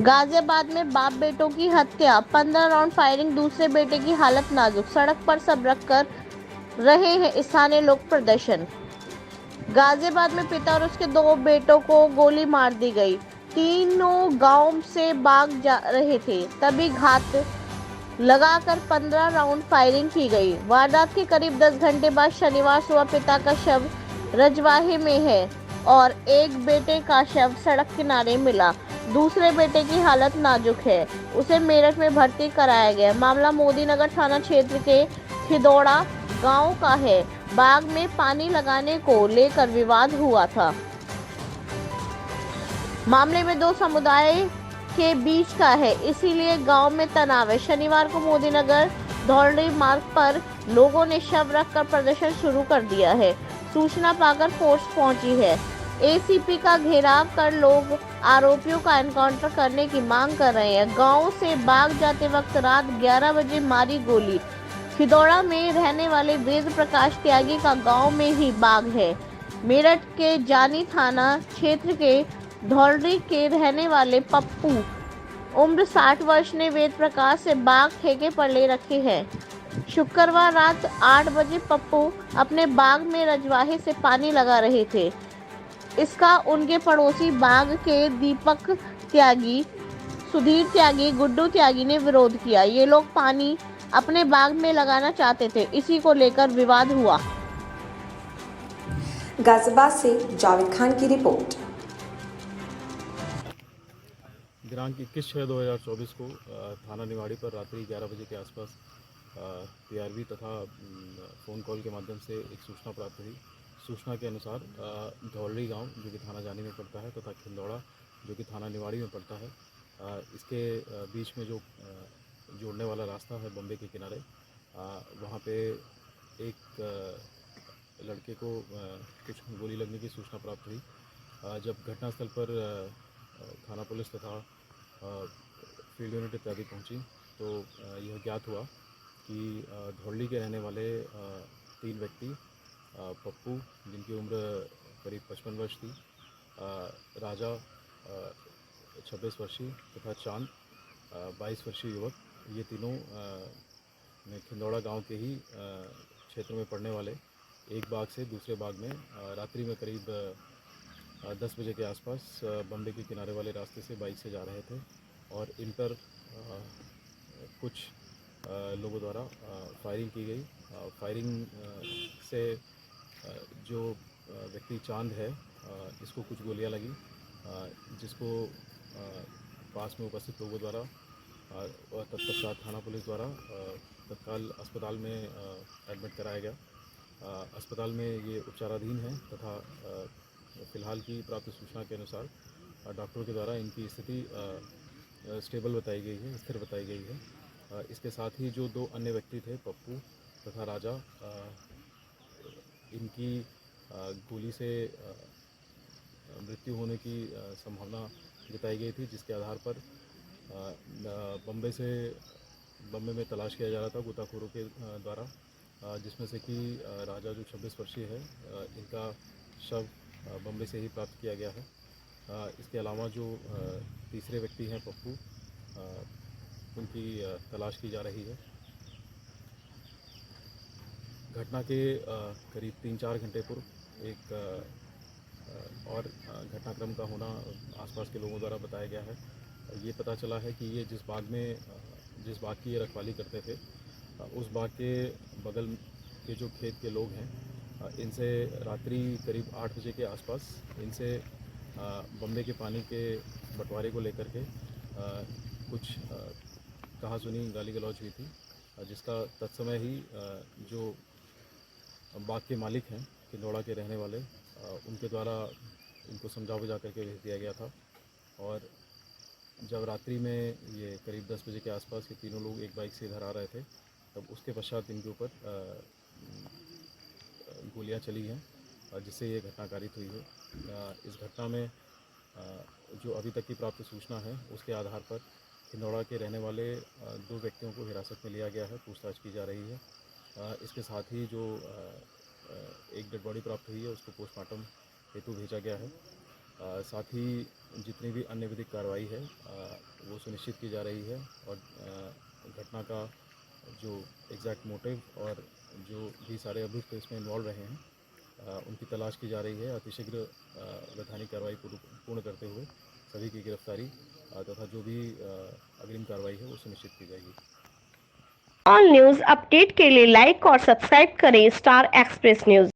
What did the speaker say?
गाजियाबाद में बाप बेटों की हत्या, 15 राउंड फायरिंग, दूसरे बेटे की हालत नाजुक, सड़क पर सब रख कर रहे हैं स्थानीय लोग प्रदर्शन। गाजियाबाद में पिता और उसके 2 बेटों को गोली मार दी गई। तीनों गांव से भाग जा रहे थे, तभी घात लगाकर 15 राउंड फायरिंग की गई। वारदात के करीब 10 घंटे बाद शनिवार सुबह पिता का शव रजवाहे में है और एक बेटे का शव सड़क किनारे मिला। दूसरे बेटे की हालत नाजुक है, उसे मेरठ में भर्ती कराया गया। मामला मोदीनगर थाना क्षेत्र के खिदौड़ा गांव का है। बाग में पानी लगाने को लेकर विवाद हुआ था। मामले में 2 समुदाय के बीच का है, इसीलिए गांव में तनाव है। शनिवार को मोदीनगर धौलरी मार्ग पर लोगों ने शव रखकर प्रदर्शन शुरू कर दिया है। सूचना पाकर फोर्स पहुंची है। एसीपी का घेराव कर लोग आरोपियों का एनकाउंटर करने की मांग कर रहे हैं। गांव से बाग जाते वक्त रात 11 बजे मारी गोली। खिदौड़ा में रहने वाले वेद प्रकाश त्यागी का गांव में ही बाग है। मेरठ के जानी थाना क्षेत्र के धौलरी के रहने वाले पप्पू उम्र 60 वर्ष ने वेद प्रकाश से बाग ठेके पर ले रखे हैं। शुक्रवार रात 8 बजे पप्पू अपने बाग में रजवाहे से पानी लगा रहे थे। इसका उनके पड़ोसी बाग के दीपक त्यागी, सुधीर त्यागी, गुड्डू त्यागी ने विरोध किया। ये लोग पानी अपने बाग में लगाना चाहते थे, इसी को लेकर विवाद हुआ। गाजियाबाद से जावेद खान की रिपोर्ट। दिनांक 21/6/2024 को थाना निवाड़ी पर रात्रि 11 बजे के आसपास पीआरवी तथा फ़ोन कॉल के माध्यम से एक सूचना प्राप्त हुई। सूचना के अनुसार धौलरी गांव जो कि थाना जानी में पड़ता है तथा खिंदौड़ा जो कि थाना निवाड़ी में पड़ता है, इसके बीच में जो जोड़ने वाला रास्ता है बम्बे के किनारे, वहाँ पे एक लड़के को कुछ गोली लगने की सूचना प्राप्त हुई। जब घटनास्थल पर थाना पुलिस तथा फील्ड यूनिट इत्यादि पहुंची तो यह ज्ञात हुआ कि धौलरी के रहने वाले 3 व्यक्ति पप्पू जिनकी उम्र करीब 55 वर्ष थी, राजा 26 वर्षीय तथा चांद 22 वर्षीय युवक, ये तीनों खिंदौड़ा गांव के ही क्षेत्र में पड़ने वाले एक बाग से दूसरे बाग में रात्रि में करीब 10 बजे के आसपास बम्बे के किनारे वाले रास्ते से बाइक से जा रहे थे और इन पर कुछ लोगों द्वारा फायरिंग की गई। फायरिंग से जो व्यक्ति चांद है, इसको कुछ गोलियां लगी, जिसको पास में उपस्थित लोगों द्वारा और तत्पश्चात थाना पुलिस द्वारा तत्काल अस्पताल में एडमिट कराया गया। अस्पताल में ये उपचाराधीन है तथा फ़िलहाल की प्राप्त सूचना के अनुसार डॉक्टरों के द्वारा इनकी स्थिति स्टेबल बताई गई है, स्थिर बताई गई है। इसके साथ ही जो 2 अन्य व्यक्ति थे पप्पू तथा राजा, इनकी गोली से मृत्यु होने की संभावना जताई गई थी, जिसके आधार पर बम्बे में तलाश किया जा रहा था गोताखोरों के द्वारा, जिसमें से कि राजा जो 26 वर्षीय है, इनका शव बम्बे से ही प्राप्त किया गया है। इसके अलावा जो तीसरे व्यक्ति हैं पप्पू, उनकी तलाश की जा रही है। घटना के करीब 3-4 घंटे पूर्व एक और घटनाक्रम का होना आसपास के लोगों द्वारा बताया गया है। ये पता चला है कि ये जिस बाग की ये रखवाली करते थे, उस बाग के बगल के जो खेत के लोग हैं, इनसे रात्रि करीब 8 बजे के आसपास इनसे बम्बे के पानी के बंटवारे को लेकर के कुछ कहा सुनी गाली गलौज हुई थी, जिसका तत्समय ही जो बाग के मालिक हैं खिंदौड़ा के रहने वाले, उनके द्वारा इनको समझा बुझा करके भेज दिया गया था। और जब रात्रि में ये करीब 10 बजे के आसपास ये तीनों लोग एक बाइक से इधर आ रहे थे, तब उसके पश्चात इनके ऊपर गोलियां चली हैं, जिससे ये घटना कारित हुई है। इस घटना में जो अभी तक की प्राप्त सूचना है, उसके आधार पर खिंदौड़ा के रहने वाले 2 व्यक्तियों को हिरासत में लिया गया है, पूछताछ की जा रही है। इसके साथ ही जो एक डेड बॉडी प्राप्त हुई है उसको पोस्टमार्टम हेतु भेजा गया है। साथ ही जितनी भी अन्य विधिक कार्रवाई है वो सुनिश्चित की जा रही है और घटना का जो एग्जैक्ट मोटिव और जो भी सारे अभियुक्त इसमें इन्वॉल्व रहे हैं उनकी तलाश की जा रही है। अतिशीघ्र वैधानिक कार्रवाई पूर्ण करते हुए सभी की गिरफ्तारी तथा जो भी अग्रिम कार्रवाई है वो सुनिश्चित की जाएगी। ऑल न्यूज़ अपडेट के लिए लाइक और सब्सक्राइब करें स्टार एक्सप्रेस न्यूज़।